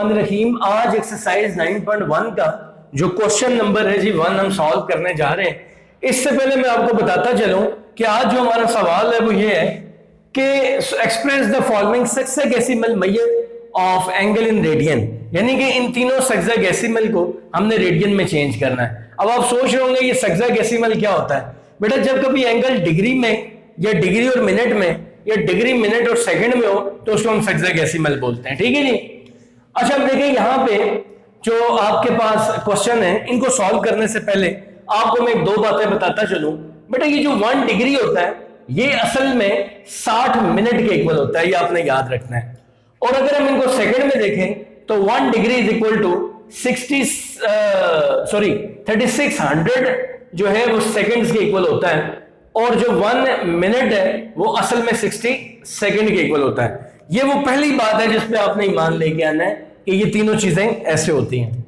रहीम। आज एक्सरसाइज 9.1 का जो क्वेश्चन नंबर है जी 1 हम सॉल्व करने जा रहे हैं। इससे पहले मैं आपको बताता चलूं कि आज जो हमारा सवाल है वो ये है कि express the following sexagesimal method of angle in radian, यानी कि इन तीनों सेक्साडेसिमल को हमने रेडियन में चेंज करना है। अब आप सोच रहे होंगे ये सेक्साडेसिमल क्या होता है। बेटा जब कभी एंगल डिग्री में या डिग्री और मिनट में या डिग्री मिनट और सेकंड में हो तो उसको हम सेक्साडेसिमल बोलते हैं। ठीक है जी। अच्छा अब देखिए यहाँ पे जो आपके पास क्वेश्चन है इनको सॉल्व करने से पहले आपको मैं दो बातें बताता चलूं। बेटा ये जो 1 डिग्री होता है ये असल में 60 मिनट के इक्वल होता है, ये आपने याद रखना है। और अगर हम इनको सेकंड में देखें तो 1 डिग्री इज इक्वल टू 3600 जो है वो सेकंड्स के इक्वल होता है, और जो 1 मिनट है वो असल में 60 सेकंड के इक्वल होता है। ये वो पहली बात है जिसपे आपने ईमान लेके आना है कि ये तीनों चीजें ऐसे होती हैं।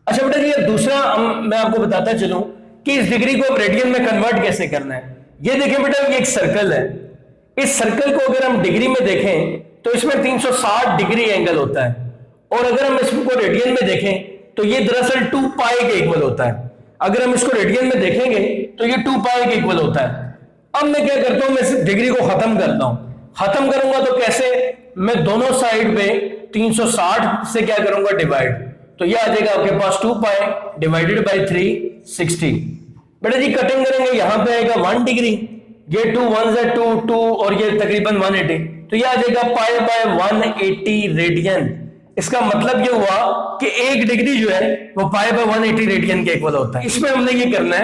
अच्छा बेटा ये दूसरा मैं आपको बताता चलूं कि इस डिग्री को रेडियन में कन्वर्ट कैसे करना है। ये देखें बेटा ये एक सर्कल है, इस सर्कल को अगर हम डिग्री में देखें तो इसमें 360 डिग्री एंगल होता है, और अगर हम इसको रेडियन में देखें तो ये दरअसल 2 पाई के इक्वल होता है। अगर हम इसको रेडियन में देखेंगे तो ये 2 पाई के इक्वल होता है। अब मैं क्या करता हूं, मैं इस डिग्री को खत्म करता हूं। खत्म करूंगा तो कैसे, मैं दोनों साइड पे 360 से क्या करूंगा डिवाइड, तो ये आ जाएगा आपके पास 2 पाई डिवाइडेड बाई 360। बेटा जी कटिंग करेंगे, यहां पे आएगा 1 डिग्री, ये 2 1 से 2 2 और ये तकरीबन 180, तो ये आ जाएगा पाई बाय 180 रेडियन। इसका मतलब ये हुआ कि 1 डिग्री जो है वो पाई बाय 180 रेडियन के इक्वल होता है। इसमें हमने ये करना है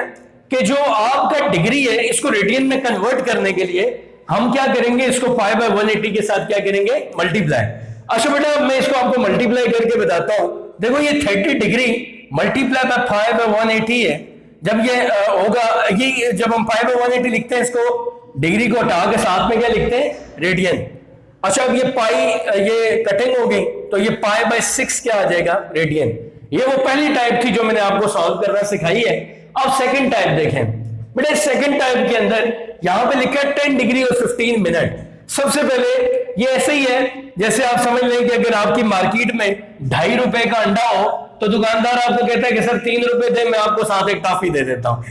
कि जो आपका डिग्री है इसको रेडियन में कन्वर्ट करने के लिए हम क्या करेंगे, इसको पाई बाय 180 के साथ क्या करेंगे, मल्टीप्लाई। अच्छा बेटा मैं इसको आपको मल्टीप्लाई करके बताता हूं। देखो ये 30 degree multiply by pi by 180 है। जब ये होगा, ये जब हम पाई बाय 180 लिखते हैं इसको डिग्री को हटा के साथ में क्या लिखते हैं, रेडियन। अच्छा अब ये पाई ये कटिंग हो गई तो ये पाई बाय 6 क्या आ जाएगा, रेडियन। ये वो पहली टाइप थी जो मैंने आपको सॉल्व करना सिखाई है। अब सेकंड टाइप देखें बेटा, सेकंड टाइप के अंदर यहां पे लिखा है 10 डिग्री और 15 मिनट। सबसे पहले ये ऐसे ही है जैसे आप समझ लें कि अगर आपकी मार्केट में 2.5 रुपए का अंडा हो तो दुकानदार आपको कहता है कि सर 3 रुपए दे, मैं आपको साथ एक टॉफी दे देता हूं।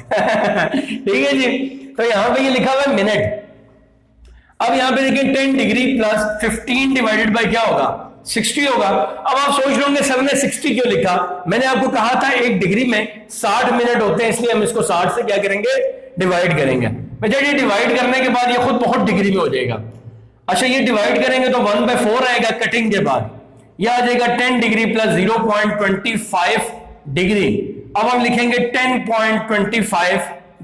ठीक है जी। तो यहां पे ये लिखा हुआ है मिनट। अब यहां पे देखिए 10 डिग्री प्लस 15 डिवाइडेड बाय क्या होगा, 60 होगा। अब आप सोच रहे होंगे सर ने 60 क्यों लिखा, मैंने आपको कहा था 1 डिग्री में 60 मिनट होते हैं, इसलिए हम इसको 60 से क्या करेंगे, डिवाइड करेंगे। जब ये डिवाइड करने के बाद ये खुद बहुत डिग्री में हो जाएगा। अच्छा ये डिवाइड करेंगे तो 1/4 आएगा कटिंग के बाद, यह आ जाएगा 10 डिग्री प्लस 0.25 डिग्री। अब हम लिखेंगे 10.25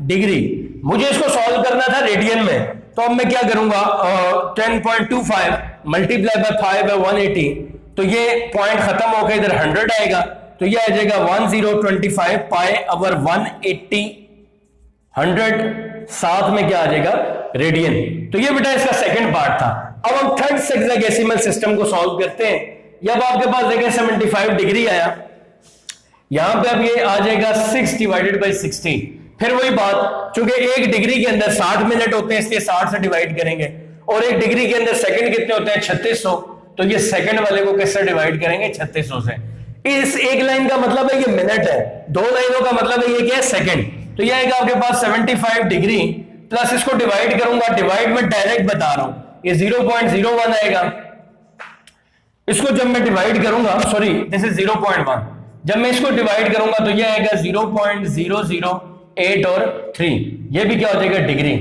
डिग्री। मुझे इसको सॉल्व करना था रेडियन में, तो अब मैं क्या करूंगा, 10.25 मल्टीप्लाई बाय 5 बाय 180, तो ये पॉइंट खत्म होकर इधर 100 आएगा, तो ये आ जाएगा 1025 पाई ओवर 180 100 साथ में क्या आ जाएगा, रेडियन। तो ये बेटा इसका सेकंड पार्ट था। अब हम थर्ड सेक्साडेसिमल सिस्टम को सॉल्व करते हैं। जब आपके पास देखें 75 डिग्री आया, यहां पे अब ये आ जाएगा 6 डिवाइडेड बाई 60। फिर वही बात, चूंकि 1 डिग्री के अंदर 60 मिनट होते हैं इसलिए 60 से डिवाइड करेंगे, और 1 डिग्री के अंदर सेकंड कितने होते हैं, 3600, तो ये सेकंड वाले को किससे डिवाइड करेंगे, 3600 से। इस एक लाइन का मतलब है ये मिनट है, 2 लाइनों का मतलब है ये क्या है, सेकंड। तो ये आएगा आपके पास 75 डिग्री प्लस इसको डिवाइड करूंगा, डिवाइड में डायरेक्ट बता रहा हूं, ये 0.01 आएगा। इसको जब मैं डिवाइड करूंगा, सॉरी दिस इज 0.1, जब मैं इसको डिवाइड करूंगा तो ये आएगा 0.008 और 3, ये भी क्या हो जाएगा, डिग्री।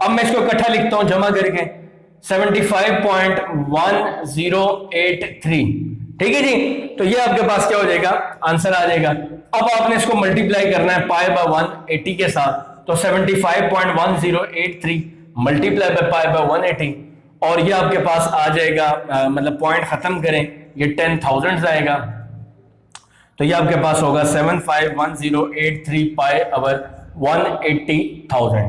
अब मैं इसको इकट्ठा लिखता हूं जमा करके 75.1083। ठीक है जी। तो ये आपके पास क्या हो जाएगा, आंसर आ जाएगा। अब आपने इसको मल्टीप्लाई करना है पाई बाय 180 के साथ, तो 75.1083 मल्टीप्लाई बाय पाई बाय 180, और ये आपके पास आ जाएगा मतलब पॉइंट खत्म करें ये 10,000 आएगा, तो ये आपके पास होगा 751083 पाई ओवर 180,000।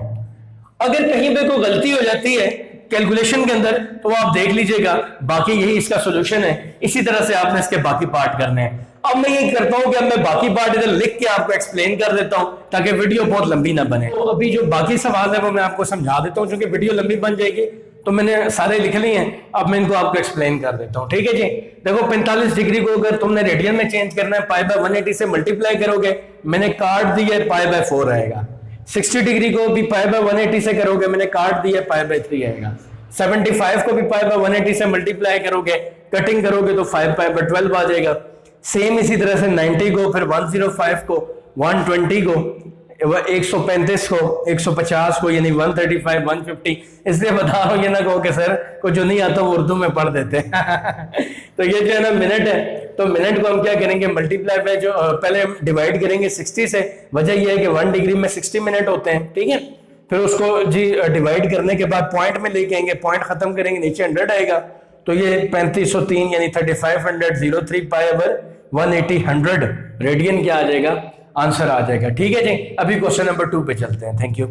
अगर कहीं पे कोई गलती हो जाती है कैलकुलेशन के अंदर तो आप देख लीजिएगा, बाकी यही इसका सॉल्यूशन है। इसी तरह से आपने इसके बाकी पार्ट करने हैं। अब मैं ये करता हूं कि अब मैं बाकी पार्ट इधर लिख के आपको एक्सप्लेन कर देता हूं ताकि वीडियो बहुत लंबी ना बने। तो अभी जो बाकी सवाल है वो मैं आपको समझा देता हूं, क्योंकि वीडियो लंबी बन जाएगी तो मैंने सारे लिख लिए हैं, अब मैं इनको आपको एक्सप्लेन कर देता हूं। ठीक है जी, देखो 45 डिग्री को अगर तुमने रेडियन में चेंज करना है, पाई बाय 180 से मल्टीप्लाई करोगे, मैंने काट दिया पाई बाय 4 आएगा। 60 डिग्री को भी पाई बाय 180 से करोगे, मैंने काट दिया पाई बाय 3 आएगा। 75 को भी पाई बाय 180 से मल्टीप्लाई करोगे, कटिंग करोगे तो 5 पाई बाय 12 आ जाएगा। सेम इसी तरह से 90 को, फिर 105 को, 120 को, 135 को, 150 को, यानी 135, 150। इसलिए बता रहा हूं, ये ना कहो कि सर को जो नहीं आता वो उर्दू में पढ़ देते तो ये जो है ना मिनट है, तो मिनट को हम क्या करेंगे, मल्टीप्लाई बाय, जो पहले हम डिवाइड करेंगे 60 से। वजह ये है कि 1 डिग्री में 60 मिनट होते हैं। ठीक है, फिर उसको जी डिवाइड करने के बाद पॉइंट में लेके आएंगे, पॉइंट खत्म करेंगे, नीचे 100 आएगा, तो ये 3503 यानी 3503 पाई ओवर 180 100 रेडियन क्या आ जाएगा, आंसर आ जाएगा। ठीक है जी, अभी क्वेश्चन नंबर 2 पे चलते हैं। Thank you.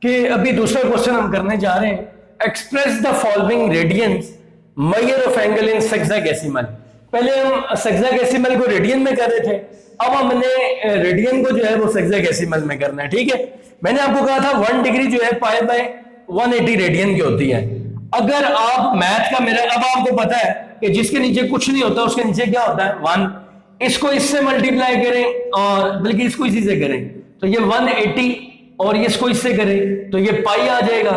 कि अभी दूसरा क्वेश्चन हम करने जा रहे हैं, express the following radians measure of angle in sexadecimal. पहले हम सेक्साडेसिमल को रेडियन में कर रहे थे, अब हमने रेडियन को जो है वो सेक्साडेसिमल में करना है। ठीक है, मैंने आपको कहा था 1 डिग्री जो है पाई बाय 180 रेडियन की होती है। अगर आप मैथ का मेरा, अब आपको पता है कि जिसके नीचे कुछ नहीं होता उसके नीचे क्या होता है, 1। इसको इससे मल्टीप्लाई करें, और बल्कि इसको इसी से करें तो ये 180, और ये इसको इससे करें तो ये पाई आ जाएगा।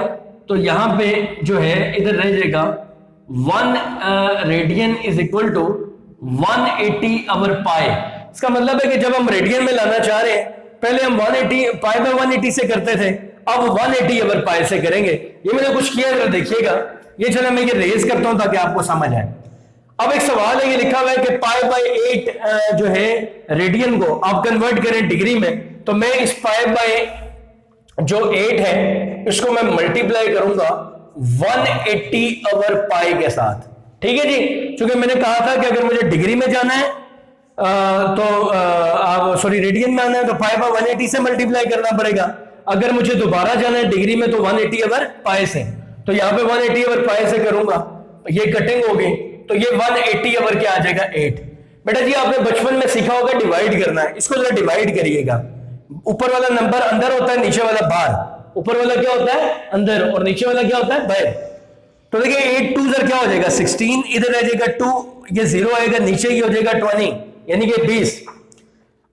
तो यहां पे जो है इधर रह जाएगा 1 रेडियन इज इक्वल टू 180 अवर पाई। इसका मतलब है कि जब हम रेडियन में लाना चाह रहे हैं, पहले हम 180 पाई बाय 180 से करते थे, अब 180 अवर पाई से करेंगे। ये मैंने कुछ किया, जरा देखिएगा। ये चलो मैं ये रेज करता हूं ताकि आपको समझ आए। अब एक सवाल है, ये लिखा हुआ है कि पाई बाय 8 जो है रेडियन को आप कन्वर्ट करें डिग्री में, तो मैं इस पाई बाय जो 8 है इसको मैं मल्टीप्लाई करूंगा 180 अवर पाई के साथ। ठीक है जी, क्योंकि मैंने कहा था कि अगर मुझे डिग्री में जाना है तो रेडियन में आना है तो पाई बाय 180 से मल्टीप्लाई करना पड़ेगा। अगर मुझे दोबारा जाना है डिग्री में तो 180 अवर पाई से, तो यहां पे 180 अवर पाई से करूंगा, ये कटिंग होगी, तो ये 180 अवर क्या आ जाएगा, 8। बेटा जी आपने बचपन में सीखा होगा डिवाइड करना है, इसको जरा डिवाइड करिएगा। ऊपर वाला नंबर अंदर होता है, नीचे वाला बाहर। ऊपर वाला क्या होता है, अंदर, और नीचे वाला क्या होता है, बाहर। तो देखिए 8 2 क्या हो जाएगा 16, इधर आ जाएगा 2, ये 0 आएगा, नीचे ही हो जाएगा 20 यानी कि 20।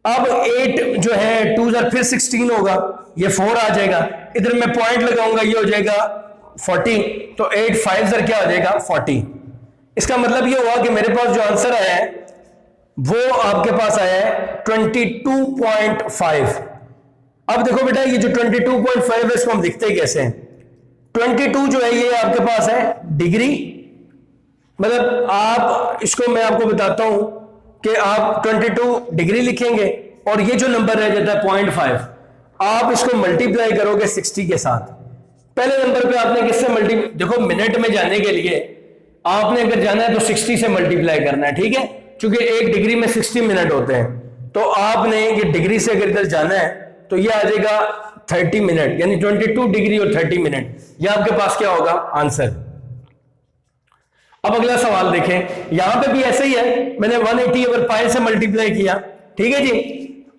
अब 8 जो है 2 फिर 16 होगा, ये 4 आ जाएगा, इधर मैं पॉइंट लगाऊंगा, ये हो जाएगा 40, तो 8 5 क्या हो जाएगा 40। इसका मतलब ये हुआ कि मेरे पास जो आंसर आया है वो आपके पास आया है 22.5। अब देखो बेटा ये जो 22.5 है इसको हम लिखते कैसे हैं, 22 जो है ये आपके पास है डिग्री, मतलब आप इसको मैं आपको बताता हूं कि आप 22 डिग्री लिखेंगे और ये जो नंबर रह जाता है 0.5 आप इसको मल्टीप्लाई करोगे 60 के साथ। पहले नंबर पे आपने किससे देखो मिनट में जाने के लिए आपने अगर जाना है तो 60 से मल्टीप्लाई करना है। ठीक है, क्योंकि 1 डिग्री में 60 मिनट होते हैं, तो आपने ये डिग्री से अगर इधर जाना है तो ये आ जाएगा 30 मिनट, यानी 22 डिग्री और 30 मिनट, ये आपके पास क्या होगा आंसर। अब अगला सवाल देखें, यहां पे भी ऐसे ही है, मैंने 180 ओवर पाई से मल्टीप्लाई किया। ठीक है जी,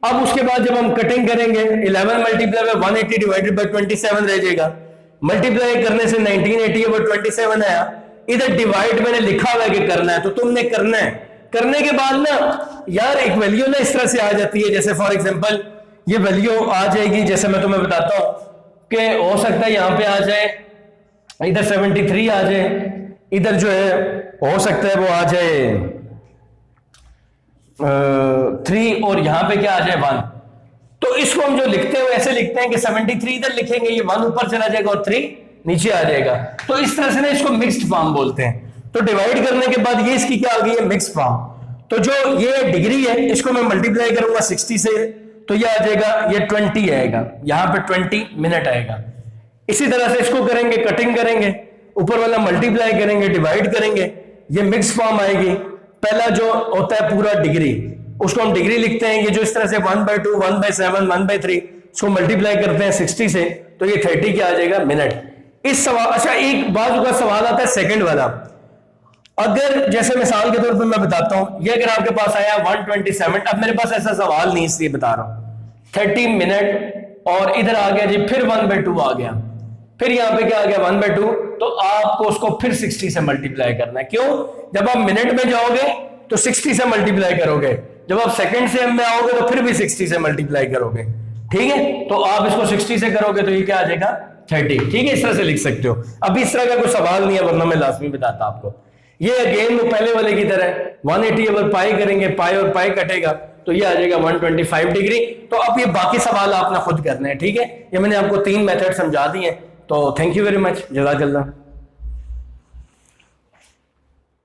अब उसके बाद जब हम कटिंग करेंगे 11 मल्टीप्लाई बाय 180 डिवाइडेड बाय 27 रह जाएगा। मल्टीप्लाई करने से 1980 ओवर 27 आया, इधर डिवाइड मैंने लिखा हुआ है कि करना है, तो तुमने करना है। करने के बाद ना यार एक वैल्यू ना इस तरह से आ जाती है, जैसे फॉर एग्जांपल ये वैल्यू आ जाएगी, जैसे मैं तुम्हें बताता हूं कि हो सकता है यहां पे आ जाए, इधर 73 आ जाए, इधर जो है हो सकता है वो आ जाए 3 और यहां पे क्या आ जाए 1। तो इसको हम जो लिखते हैं ऐसे लिखते हैं कि 73 इधर लिखेंगे, ये 1 ऊपर चला जाएगा और 3 नीचे आ जाएगा। तो इस तरह से ना इसको मिक्स्ड फॉर्म बोलते हैं। तो डिवाइड करने के बाद ये इसकी क्या आ गई है, मिक्स्ड फॉर्म। तो जो ये डिग्री है इसको मैं मल्टीप्लाई करूंगा 60 से, तो ये आ जाएगा, ये 20 आएगा, यहां पे 20 मिनट आएगा। इसी तरह से इसको करेंगे, कटिंग करेंगे, ऊपर वाला मल्टीप्लाई करेंगे, डिवाइड करेंगे, ये मिक्स फॉर्म आएगी। पहला जो होता है पूरा डिग्री, उसको हम डिग्री लिखते हैं, ये जो इस तरह से 1/2 1/7 1/3 इसको मल्टीप्लाई करते हैं 60 से, तो ये 30 क्या आ जाएगा मिनट। इस सवाल, अच्छा एक बात का सवाल आता है सेकंड वाला, अगर जैसे मिसाल के तौर पर मैं बताता हूं, ये अगर आपके पास आया 127, अब मेरे पास ऐसा सवाल नहीं इसलिए बता रहा हूं, 30 मिनट और इधर आ गया जी फिर 1/2 आ गया, फिर यहां पे क्या आ गया 1/2, तो आपको उसको फिर 60 से मल्टीप्लाई करना है। क्यों? जब आप मिनट में जाओगे तो 60 से मल्टीप्लाई करोगे, जब आप सेकंड से में आओगे तो फिर भी 60 से मल्टीप्लाई करोगे। ठीक है, तो आप इसको 60 से करोगे तो ये क्या आ जाएगा 30। ठीक है, इस तरह से लिख सकते हो। अभी इस तरह का कोई सवाल नहीं है, वरना मैं लाजमी बताता आपको। ये अगेन वो पहले वाले की तरह 180 अगर पाई करेंगे, पाई और पाई कटेगा तो ये आ जाएगा 125 डिग्री। तो अब ये बाकी सवाल आपने खुद करने हैं। ठीक है, ये मैंने आपको 3 मेथड समझा दिए हैं। तो थैंक यू वेरी मच, जज़ाकल्लाह।